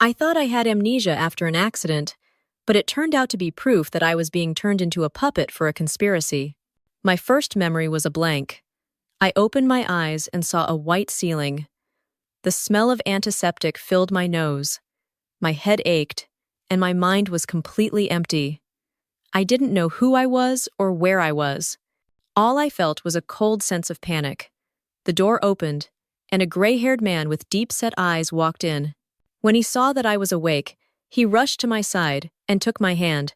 I thought I had amnesia after an accident, but it turned out to be proof that I was being turned into a puppet for a conspiracy. My first memory was a blank. I opened my eyes and saw a white ceiling. The smell of antiseptic filled my nose. My head ached, and my mind was completely empty. I didn't know who I was or where I was. All I felt was a cold sense of panic. The door opened, and a gray-haired man with deep-set eyes walked in. When he saw that I was awake, he rushed to my side and took my hand.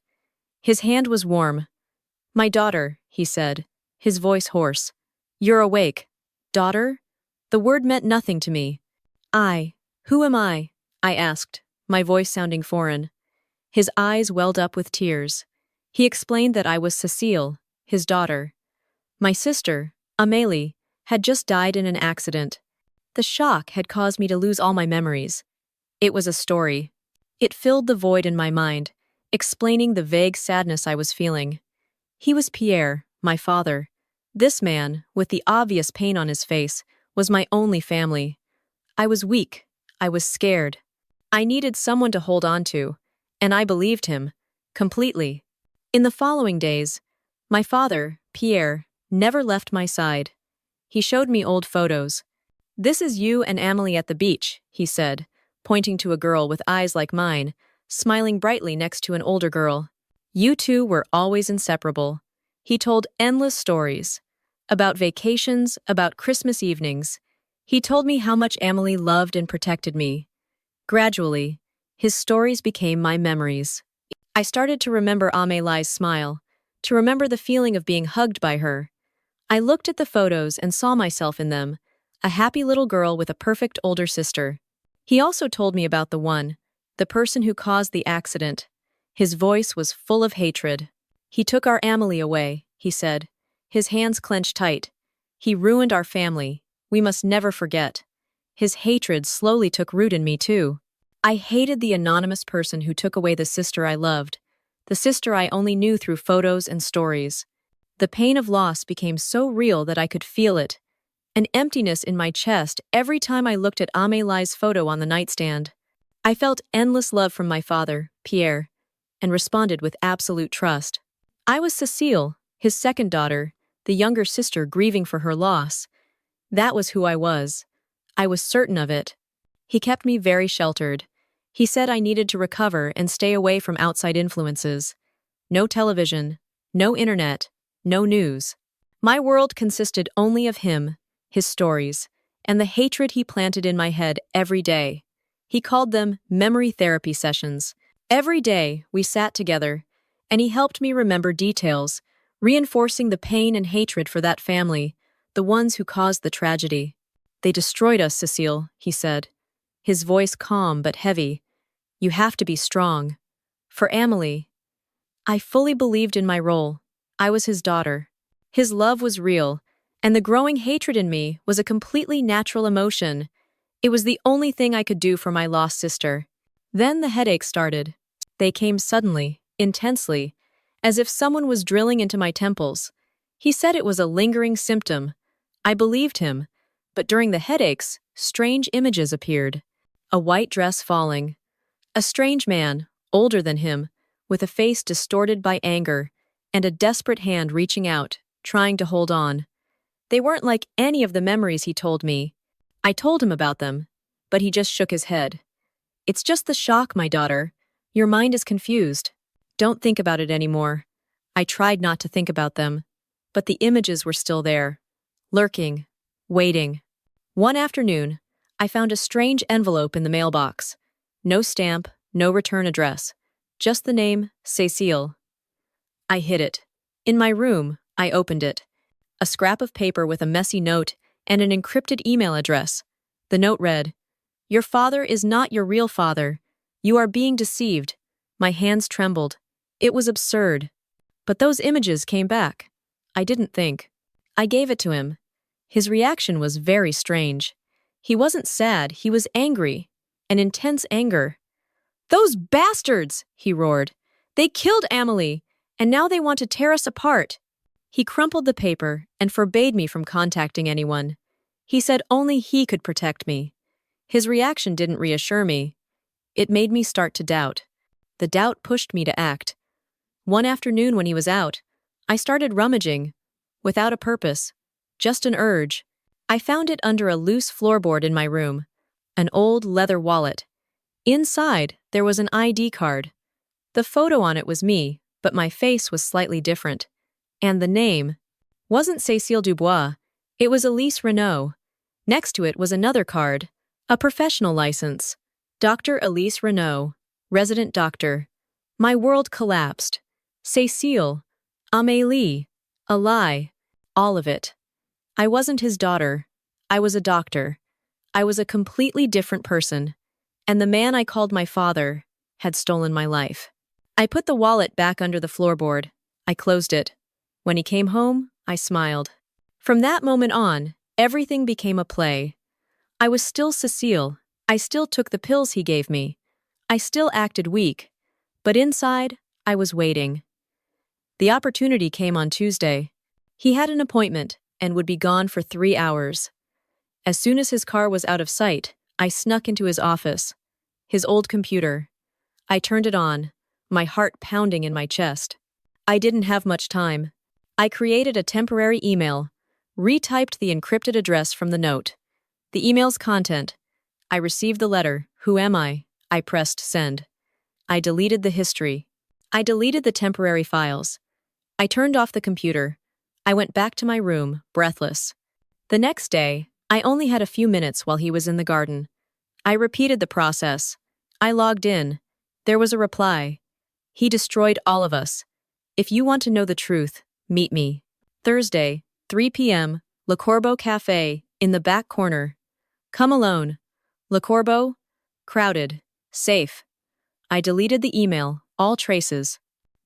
His hand was warm. "My daughter," he said, his voice hoarse. "You're awake." Daughter? The word meant nothing to me. Who am I? I asked, my voice sounding foreign. His eyes welled up with tears. He explained that I was Cecile, his daughter. My sister, Amélie, had just died in an accident. The shock had caused me to lose all my memories. It was a story. It filled the void in my mind, explaining the vague sadness I was feeling. He was Pierre, my father. This man, with the obvious pain on his face, was my only family. I was weak. I was scared. I needed someone to hold on to, and I believed him, completely. In the following days, my father, Pierre, never left my side. He showed me old photos. "This is you and Amélie at the beach," he said, pointing to a girl with eyes like mine, smiling brightly next to an older girl. "You two were always inseparable." He told endless stories. About vacations, about Christmas evenings. He told me how much Amélie loved and protected me. Gradually, his stories became my memories. I started to remember Amélie's smile, to remember the feeling of being hugged by her. I looked at the photos and saw myself in them, a happy little girl with a perfect older sister. He also told me about the person who caused the accident. His voice was full of hatred. "He took our Amélie away," he said. His hands clenched tight. "He ruined our family. We must never forget." His hatred slowly took root in me too. I hated the anonymous person who took away the sister I loved, the sister I only knew through photos and stories. The pain of loss became so real that I could feel it, an emptiness in my chest every time I looked at Amélie's photo on the nightstand. I felt endless love from my father, Pierre, and responded with absolute trust. I was Cecile, his second daughter, the younger sister grieving for her loss. That was who I was. I was certain of it. He kept me very sheltered. He said I needed to recover and stay away from outside influences. No television, no internet, no news. My world consisted only of him, his stories, and the hatred he planted in my head every day. He called them memory therapy sessions. Every day, we sat together, and he helped me remember details, reinforcing the pain and hatred for that family, the ones who caused the tragedy. "They destroyed us, Cecile," he said, his voice calm but heavy. "You have to be strong. For Amélie." I fully believed in my role. I was his daughter. His love was real, and the growing hatred in me was a completely natural emotion. It was the only thing I could do for my lost sister. Then the headaches started. They came suddenly, intensely, as if someone was drilling into my temples. He said it was a lingering symptom. I believed him, but during the headaches, strange images appeared. A white dress falling. A strange man, older than him, with a face distorted by anger, and a desperate hand reaching out, trying to hold on. They weren't like any of the memories he told me. I told him about them, but he just shook his head. "It's just the shock, my daughter. Your mind is confused. Don't think about it anymore." I tried not to think about them, but the images were still there, lurking, waiting. One afternoon, I found a strange envelope in the mailbox. No stamp, no return address, just the name, Cécile. I hid it. In my room, I opened it. A scrap of paper with a messy note and an encrypted email address. The note read, "Your father is not your real father. You are being deceived." My hands trembled. It was absurd. But those images came back. I didn't think. I gave it to him. His reaction was very strange. He wasn't sad, he was angry. An intense anger. "Those bastards!" he roared. "They killed Amélie, and now they want to tear us apart." He crumpled the paper and forbade me from contacting anyone. He said only he could protect me. His reaction didn't reassure me. It made me start to doubt. The doubt pushed me to act. One afternoon when he was out, I started rummaging, without a purpose, just an urge. I found it under a loose floorboard in my room, an old leather wallet. Inside, there was an ID card. The photo on it was me, but my face was slightly different. And the name wasn't Cécile Dubois, it was Elise Renault. Next to it was another card, a professional license. Dr. Elise Renault, resident doctor. My world collapsed. Cécile, Amélie, a lie, all of it. I wasn't his daughter. I was a doctor. I was a completely different person. And the man I called my father had stolen my life. I put the wallet back under the floorboard. I closed it. When he came home, I smiled. From that moment on, everything became a play. I was still Cécile. I still took the pills he gave me. I still acted weak. But inside, I was waiting. The opportunity came on Tuesday. He had an appointment and would be gone for 3 hours. As soon as his car was out of sight, I snuck into his office. His old computer. I turned it on, my heart pounding in my chest. I didn't have much time. I created a temporary email, retyped the encrypted address from the note. The email's content. I received the letter. Who am I? I pressed send. I deleted the history. I deleted the temporary files. I turned off the computer. I went back to my room, breathless. The next day, I only had a few minutes while he was in the garden. I repeated the process. I logged in. There was a reply. He destroyed all of us. If you want to know the truth, meet me. Thursday, 3 p.m., Le Corbeau Café, in the back corner. Come alone. Le Corbeau? Crowded. Safe. I deleted the email, all traces.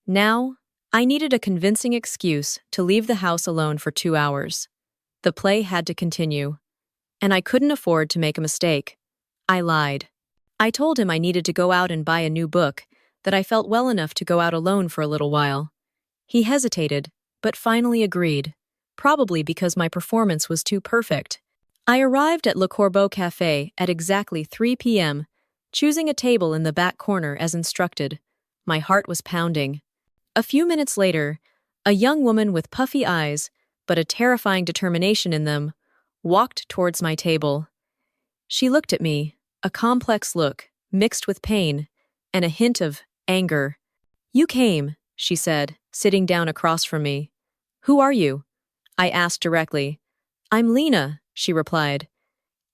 Now, I needed a convincing excuse to leave the house alone for 2 hours. The play had to continue. And I couldn't afford to make a mistake. I lied. I told him I needed to go out and buy a new book, that I felt well enough to go out alone for a little while. He hesitated, but finally agreed, probably because my performance was too perfect. I arrived at Le Corbeau Café at exactly 3 p.m., choosing a table in the back corner as instructed. My heart was pounding. A few minutes later, a young woman with puffy eyes, but a terrifying determination in them, walked towards my table. She looked at me, a complex look, mixed with pain, and a hint of anger. You came, she said, sitting down across from me. Who are you? I asked directly. I'm Lena, she replied.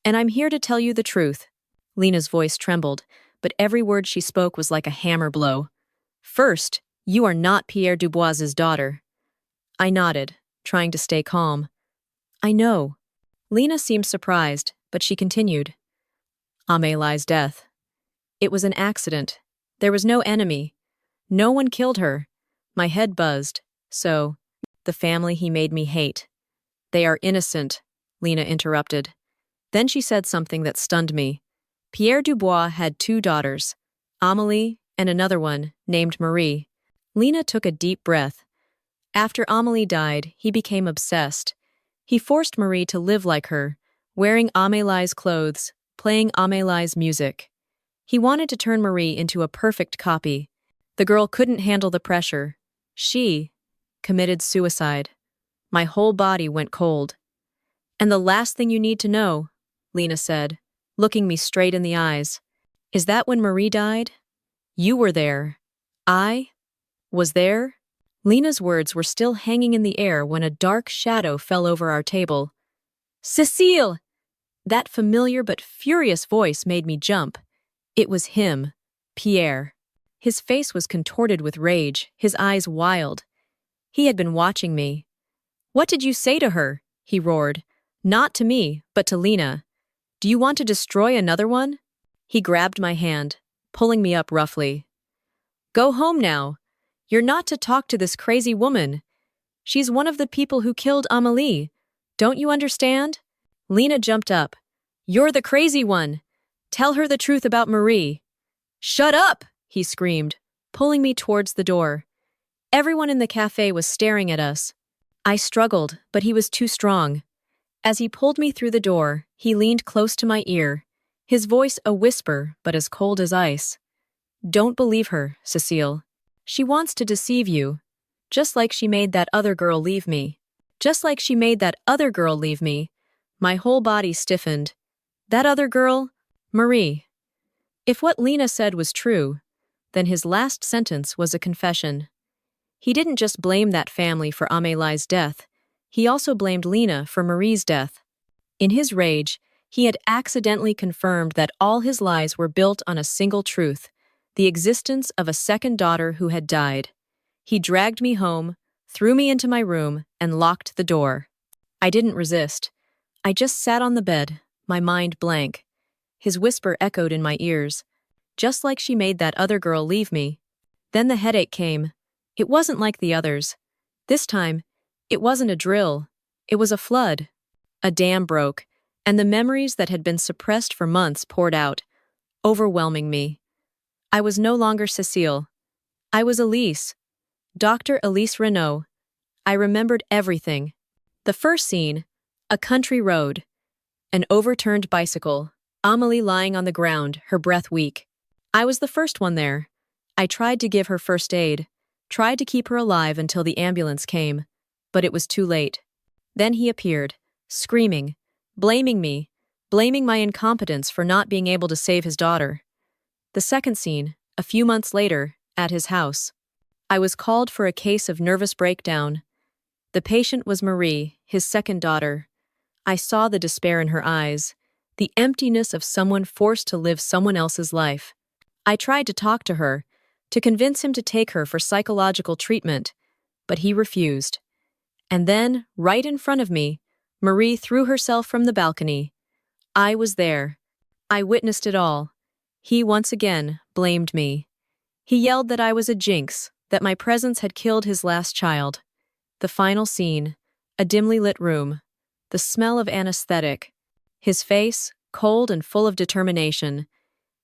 And I'm here to tell you the truth. Lena's voice trembled, but every word she spoke was like a hammer blow. First, you are not Pierre Dubois's daughter. I nodded, trying to stay calm. I know. Lena seemed surprised, but she continued. Amélie's death. It was an accident. There was no enemy. No one killed her. My head buzzed. So, the family he made me hate. They are innocent, Lena interrupted. Then she said something that stunned me. Pierre Dubois had 2 daughters, Amélie and another one, named Marie. Lena took a deep breath. After Amélie died, he became obsessed. He forced Marie to live like her, wearing Amélie's clothes, playing Amélie's music. He wanted to turn Marie into a perfect copy. The girl couldn't handle the pressure. She committed suicide. My whole body went cold. And the last thing you need to know, Lena said, looking me straight in the eyes, is that when Marie died, you were there. I was there. Lena's words were still hanging in the air when a dark shadow fell over our table. Cécile! That familiar but furious voice made me jump. It was him, Pierre. His face was contorted with rage, his eyes wild. He had been watching me. What did you say to her? He roared. Not to me, but to Lena. Do you want to destroy another one? He grabbed my hand, pulling me up roughly. Go home now. You're not to talk to this crazy woman. She's one of the people who killed Amélie. Don't you understand? Lena jumped up. You're the crazy one. Tell her the truth about Marie. Shut up, he screamed, pulling me towards the door. Everyone in the cafe was staring at us. I struggled, but he was too strong. As he pulled me through the door, he leaned close to my ear. his voice a whisper but as cold as ice. Don't believe her, Cecile. She wants to deceive you. Just like she made that other girl leave me. Just like she made that other girl leave me. My whole body stiffened. That other girl? Marie. If what Lena said was true, then his last sentence was a confession. He didn't just blame that family for Amélie's death, he also blamed Lena for Marie's death. In his rage, he had accidentally confirmed that all his lies were built on a single truth, the existence of a second daughter who had died. He dragged me home, threw me into my room, and locked the door. I didn't resist. I just sat on the bed, my mind blank. His whisper echoed in my ears. Just like she made that other girl leave me. Then the headache came. It wasn't like the others. This time, it wasn't a drill. It was a flood. A dam broke, and the memories that had been suppressed for months poured out, overwhelming me. I was no longer Cecile. I was Elise. Dr. Elise Renaud. I remembered everything. The first scene, a country road. An overturned bicycle, Amélie lying on the ground, her breath weak. I was the first one there. I tried to give her first aid, tried to keep her alive until the ambulance came, but it was too late. Then he appeared, screaming, blaming me, blaming my incompetence for not being able to save his daughter. The second scene, a few months later, at his house. I was called for a case of nervous breakdown. The patient was Marie, his second daughter. I saw the despair in her eyes, the emptiness of someone forced to live someone else's life. I tried to talk to her, to convince him to take her for psychological treatment, but he refused. And then, right in front of me, Marie threw herself from the balcony. I was there. I witnessed it all. He once again blamed me. He yelled that I was a jinx, that my presence had killed his last child. The final scene, a dimly lit room, the smell of anesthetic, his face, cold and full of determination.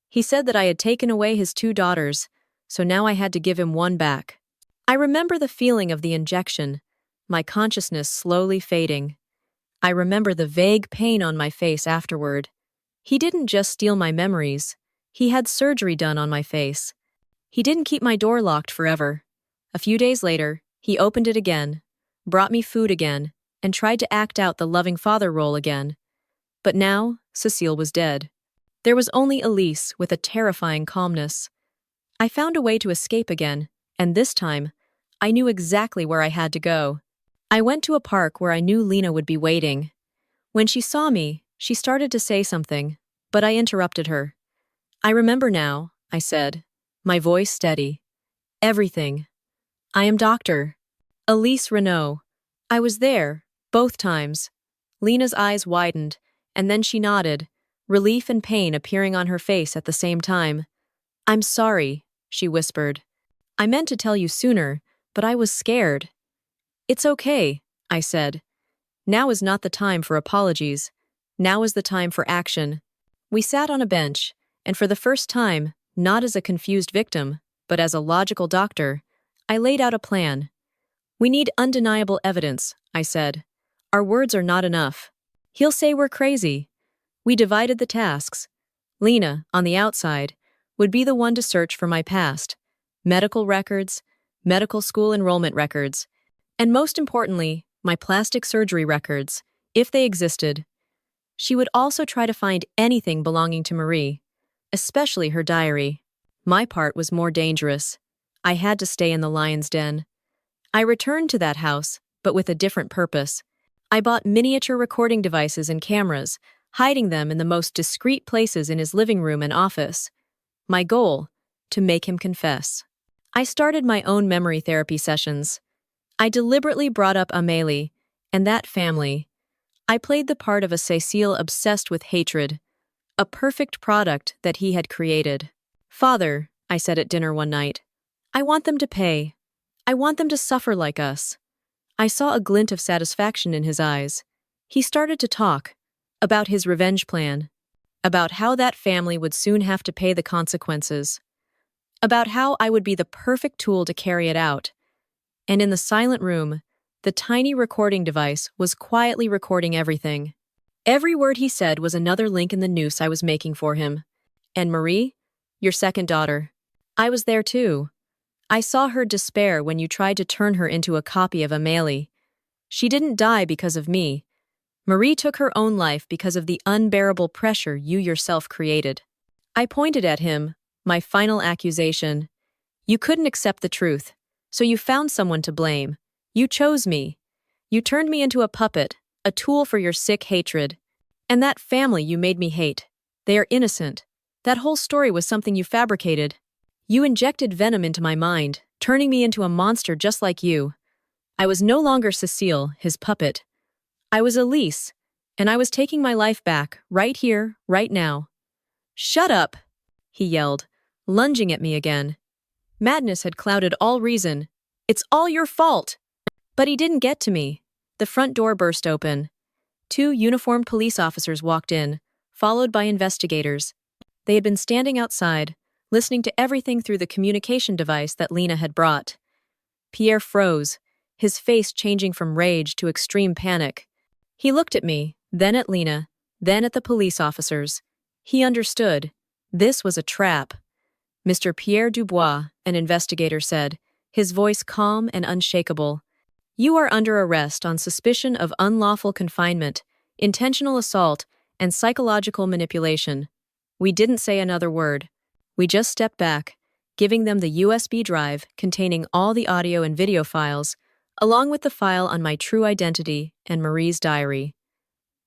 He said that I had taken away his 2 daughters, so now I had to give him one back. I remember the feeling of the injection, my consciousness slowly fading. I remember the vague pain on my face afterward. He didn't just steal my memories. He had surgery done on my face. He didn't keep my door locked forever. A few days later, he opened it again, brought me food again, and tried to act out the loving father role again. But now, Cecile was dead. There was only Elise with a terrifying calmness. I found a way to escape again, and this time, I knew exactly where I had to go. I went to a park where I knew Lena would be waiting. When she saw me, she started to say something, but I interrupted her. I remember now, I said, my voice steady. Everything. I am Dr. Elise Renaud. I was there, both times. Lena's eyes widened, and then she nodded, relief and pain appearing on her face at the same time. I'm sorry, she whispered. I meant to tell you sooner, but I was scared. It's okay, I said. Now is not the time for apologies. Now is the time for action. We sat on a bench, and for the first time, not as a confused victim, but as a logical doctor, I laid out a plan. We need undeniable evidence, I said. Our words are not enough. He'll say we're crazy. We divided the tasks. Lena, on the outside, would be the one to search for my past, medical records, medical school enrollment records, and most importantly, my plastic surgery records, if they existed. She would also try to find anything belonging to Marie, especially her diary. My part was more dangerous. I had to stay in the lion's den. I returned to that house, but with a different purpose. I bought miniature recording devices and cameras, hiding them in the most discreet places in his living room and office. My goal, to make him confess. I started my own memory therapy sessions. I deliberately brought up Amélie and that family. I played the part of a Cecile obsessed with hatred, a perfect product that he had created. Father, I said at dinner one night, I want them to pay. I want them to suffer like us. I saw a glint of satisfaction in his eyes. He started to talk about his revenge plan, about how that family would soon have to pay the consequences, about how I would be the perfect tool to carry it out. And in the silent room, the tiny recording device was quietly recording everything. Every word he said was another link in the noose I was making for him. And Marie? Your second daughter. I was there too. I saw her despair when you tried to turn her into a copy of Amélie. She didn't die because of me. Marie took her own life because of the unbearable pressure you yourself created. I pointed at him, my final accusation. You couldn't accept the truth, so you found someone to blame. You chose me. You turned me into a puppet, a tool for your sick hatred. And that family you made me hate. They are innocent. That whole story was something you fabricated. You injected venom into my mind, turning me into a monster just like you. I was no longer Cecile, his puppet. I was Elise, and I was taking my life back, right here, right now. Shut up, he yelled, lunging at me again. Madness had clouded all reason. It's all your fault. But he didn't get to me. The front door burst open. 2 uniformed police officers walked in, followed by investigators. They had been standing outside, listening to everything through the communication device that Lena had brought. Pierre froze, his face changing from rage to extreme panic. He looked at me, then at Lena, then at the police officers. He understood. This was a trap. Mr. Pierre Dubois, an investigator said, his voice calm and unshakable. You are under arrest on suspicion of unlawful confinement, intentional assault, and psychological manipulation. We didn't say another word. We just stepped back, giving them the USB drive containing all the audio and video files, along with the file on my true identity and Marie's diary.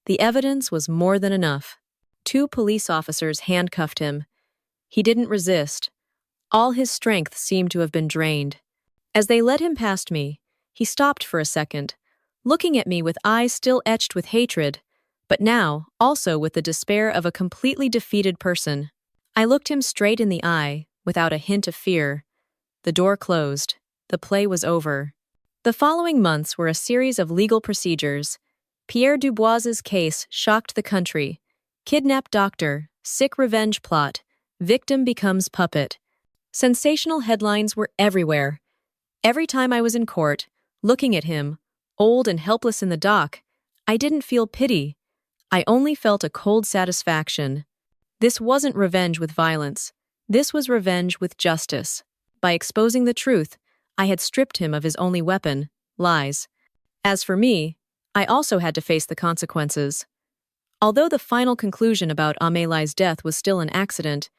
The evidence was more than enough. 2 police officers handcuffed him. He didn't resist. All his strength seemed to have been drained. As they led him past me, he stopped for a second, looking at me with eyes still etched with hatred, but now also with the despair of a completely defeated person. I looked him straight in the eye, without a hint of fear. The door closed. The play was over. The following months were a series of legal procedures. Pierre Dubois's case shocked the country. Kidnapped doctor, sick revenge plot, victim becomes puppet. Sensational headlines were everywhere. Every time I was in court, looking at him, old and helpless in the dock, I didn't feel pity. I only felt a cold satisfaction. This wasn't revenge with violence. This was revenge with justice. By exposing the truth, I had stripped him of his only weapon, lies. As for me, I also had to face the consequences. Although the final conclusion about Amélie's death was still an accident,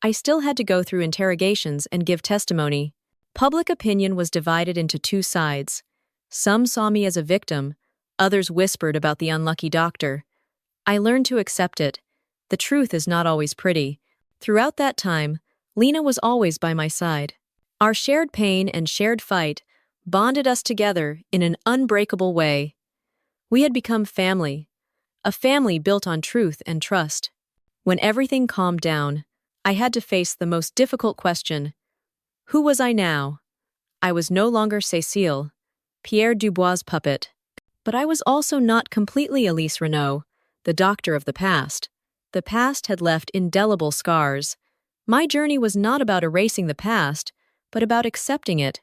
I still had to go through interrogations and give testimony. Public opinion was divided into 2 sides. Some saw me as a victim, others whispered about the unlucky doctor. I learned to accept it. The truth is not always pretty. Throughout that time, Lena was always by my side. Our shared pain and shared fight bonded us together in an unbreakable way. We had become family, a family built on truth and trust. When everything calmed down, I had to face the most difficult question. Who was I now? I was no longer Cécile, Pierre Dubois' puppet. But I was also not completely Elise Renaud, the doctor of the past. The past had left indelible scars. My journey was not about erasing the past, but about accepting it.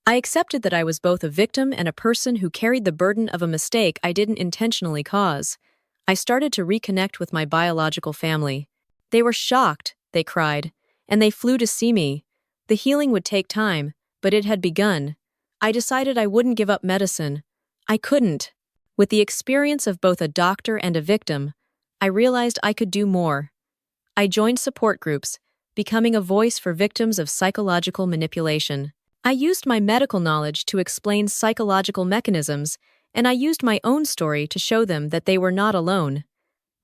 I accepted that I was both a victim and a person who carried the burden of a mistake I didn't intentionally cause. I started to reconnect with my biological family. They were shocked, they cried, and they flew to see me. The healing would take time, but it had begun. I decided I wouldn't give up medicine. I couldn't. With the experience of both a doctor and a victim, I realized I could do more. I joined support groups, becoming a voice for victims of psychological manipulation. I used my medical knowledge to explain psychological mechanisms, and I used my own story to show them that they were not alone.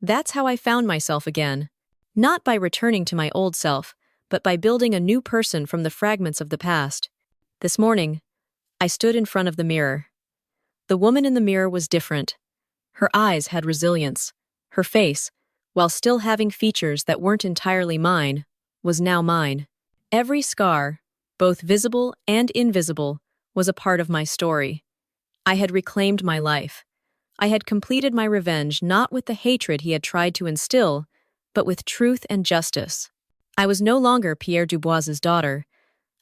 That's how I found myself again. Not by returning to my old self, but by building a new person from the fragments of the past. This morning, I stood in front of the mirror. The woman in the mirror was different. Her eyes had resilience. Her face, while still having features that weren't entirely mine, was now mine. Every scar, both visible and invisible, was a part of my story. I had reclaimed my life. I had completed my revenge not with the hatred he had tried to instill, but with truth and justice. I was no longer Pierre Dubois's daughter.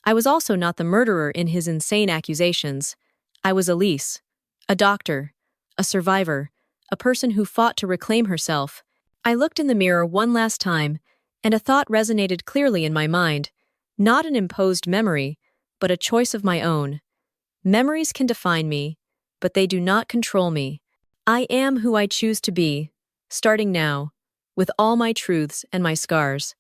I was also not the murderer in his insane accusations. I was Elise, a doctor, a survivor, a person who fought to reclaim herself. I looked in the mirror one last time, and a thought resonated clearly in my mind. Not an imposed memory, but a choice of my own. Memories can define me, but they do not control me. I am who I choose to be, starting now, with all my truths and my scars.